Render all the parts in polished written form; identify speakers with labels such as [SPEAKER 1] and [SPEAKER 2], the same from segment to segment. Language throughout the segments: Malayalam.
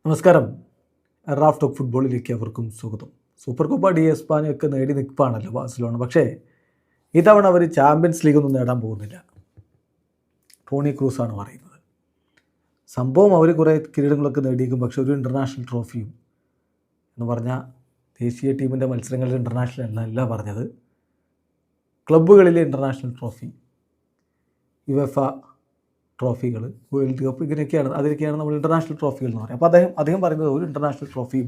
[SPEAKER 1] നമസ്കാരം. റാഫ് ടോക്ക് ഫുട്ബോളിലേക്ക് അവർക്കും സ്വാഗതം. സൂപ്പർ കോപ്പ ഡി എസ്പാനയൊക്കെ നേടി നിൽപ്പാണല്ലോ ബാഴ്സലോണ. പക്ഷേ ഇത്തവണ അവർ ചാമ്പ്യൻസ് ലീഗൊന്നും നേടാൻ പോകുന്നില്ല. ടോണി ക്രൂസാണ് പറയുന്നത്. സംഭവം അവർ കുറേ കിരീടങ്ങളൊക്കെ നേടിയേക്കും, പക്ഷേ ഒരു ഇൻ്റർനാഷണൽ ട്രോഫിയും എന്ന് പറഞ്ഞാൽ ദേശീയ ടീമിൻ്റെ മത്സരങ്ങളിൽ ഇൻ്റർനാഷണൽ എന്നല്ല പറഞ്ഞത്, ക്ലബ്ബുകളിലെ ഇൻ്റർനാഷണൽ ട്രോഫി, യുവേഫ ട്രോഫികൾ, വേൾഡ് കപ്പ്, അതിനൊക്കെയാണ് നമ്മൾ ഇൻ്റർനാഷണൽ ട്രോഫികൾ എന്ന് പറയുന്നത്. അപ്പോൾ അദ്ദേഹം പറയുന്നത് ഒരു ഇൻ്റർനാഷണൽ ട്രോഫിയും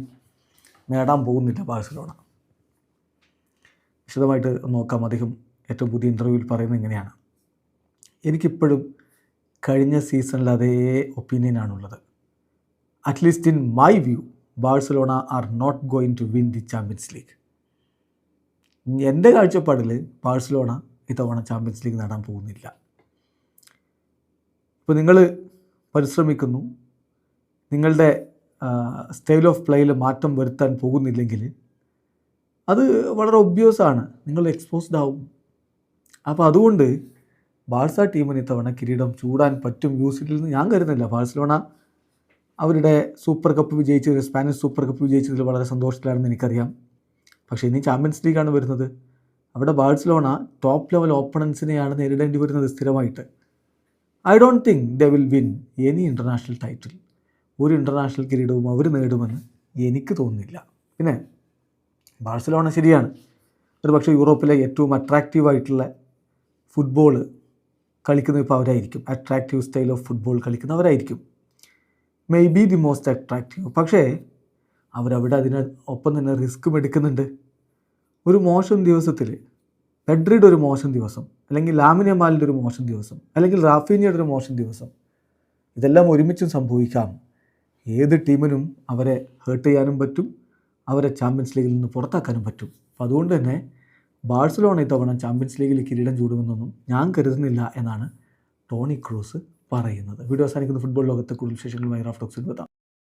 [SPEAKER 1] നേടാൻ പോകുന്നില്ല ബാഴ്സലോണ. വിശദമായിട്ട് നോക്കാം. അദ്ദേഹം ഏറ്റവും പുതിയ ഇൻ്റർവ്യൂവിൽ പറയുന്നത് ഇങ്ങനെയാണ്: എനിക്കിപ്പോഴും കഴിഞ്ഞ സീസണിൽ അതേ ഒപ്പീനിയനാണുള്ളത്. At least in my view Barcelona are not going to win the Champions League. എൻ്റെ കാഴ്ചപ്പാടിൽ ബാഴ്സലോണ ഇത്തവണ ചാമ്പ്യൻസ് ലീഗ് നേടാൻ പോകുന്നില്ല. ഇപ്പോൾ നിങ്ങൾ പരിശ്രമിക്കുന്നു, നിങ്ങളുടെ സ്റ്റൈൽ ഓഫ് പ്ലേയിൽ മാറ്റം വരുത്താൻ പോകുന്നില്ലെങ്കിൽ അത് വളരെ ഒബ്വിയസാണ്, നിങ്ങൾ എക്സ്പോസ്ഡ് ആവും. അപ്പോൾ അതുകൊണ്ട് ബാഴ്സ ടീമിന് ഇത്തവണ കിരീടം ചൂടാൻ പറ്റും യൂസിറ്റിൽ നിന്ന് ഞാൻ കരുതുന്നില്ല. ബാഴ്സലോണ അവരുടെ സൂപ്പർ കപ്പ് വിജയിച്ചത്, സ്പാനിഷ് സൂപ്പർ കപ്പ് വിജയിച്ചതിൽ വളരെ സന്തോഷത്തിലാണെന്ന് എനിക്കറിയാം. പക്ഷേ ഇനി ചാമ്പ്യൻസ് ലീഗാണ് വരുന്നത്. അവിടെ ബാഴ്സലോണ ടോപ്പ് ലെവൽ ഓപ്പണൻസിനെയാണ് നേരിടേണ്ടി വരുന്നത് സ്ഥിരമായിട്ട്. I don't think they will win any international title. ഒരു ഇൻ്റർനാഷണൽ കിരീടവും അവർ നേടുമെന്ന് എനിക്ക് തോന്നുന്നില്ല. പിന്നെ ബാഴ്സലോണ ശരിയാണ്, ഒരു പക്ഷേ യൂറോപ്പിലെ ഏറ്റവും അട്രാക്റ്റീവായിട്ടുള്ള ഫുട്ബോൾ കളിക്കുന്നത് ഇപ്പോൾ അവരായിരിക്കും. അട്രാക്റ്റീവ് സ്റ്റൈൽ ഓഫ് ഫുട്ബോൾ കളിക്കുന്നവരായിരിക്കും, may be the most attractive. പക്ഷേ അവരവിടെ അതിനൊപ്പം തന്നെ റിസ്ക്കും എടുക്കുന്നുണ്ട്. ഒരു മോശം ദിവസത്തിൽ പെഡ്രിയുടെ ഒരു മോശം ദിവസം, അല്ലെങ്കിൽ ലാമിൻ യമാലിൻ്റെ ഒരു മോശം ദിവസം, അല്ലെങ്കിൽ റാഫീനിയുടെ ഒരു മോശം ദിവസം, ഇതെല്ലാം ഒരുമിച്ചും സംഭവിക്കാം. ഏത് ടീമിനും അവരെ ഹേർട്ട് ചെയ്യാനും പറ്റും, അവരെ ചാമ്പ്യൻസ് ലീഗിൽ നിന്ന് പുറത്താക്കാനും പറ്റും. അപ്പോൾ അതുകൊണ്ട് തന്നെ ബാഴ്സലോണ ഇത്തവണ ചാമ്പ്യൻസ് ലീഗിൽ കിരീടം ചൂടുമെന്നൊന്നും ഞാൻ കരുതുന്നില്ല എന്നാണ് ടോണി ക്രൂസ് പറയുന്നത്. വീഡിയോ അവസാനിക്കുന്ന ഫുട്ബോൾ ലോകത്തെ കൂടുതൽ വിശേഷങ്ങളുമായി റാഫ് ടോക്സിൽ എത്താം.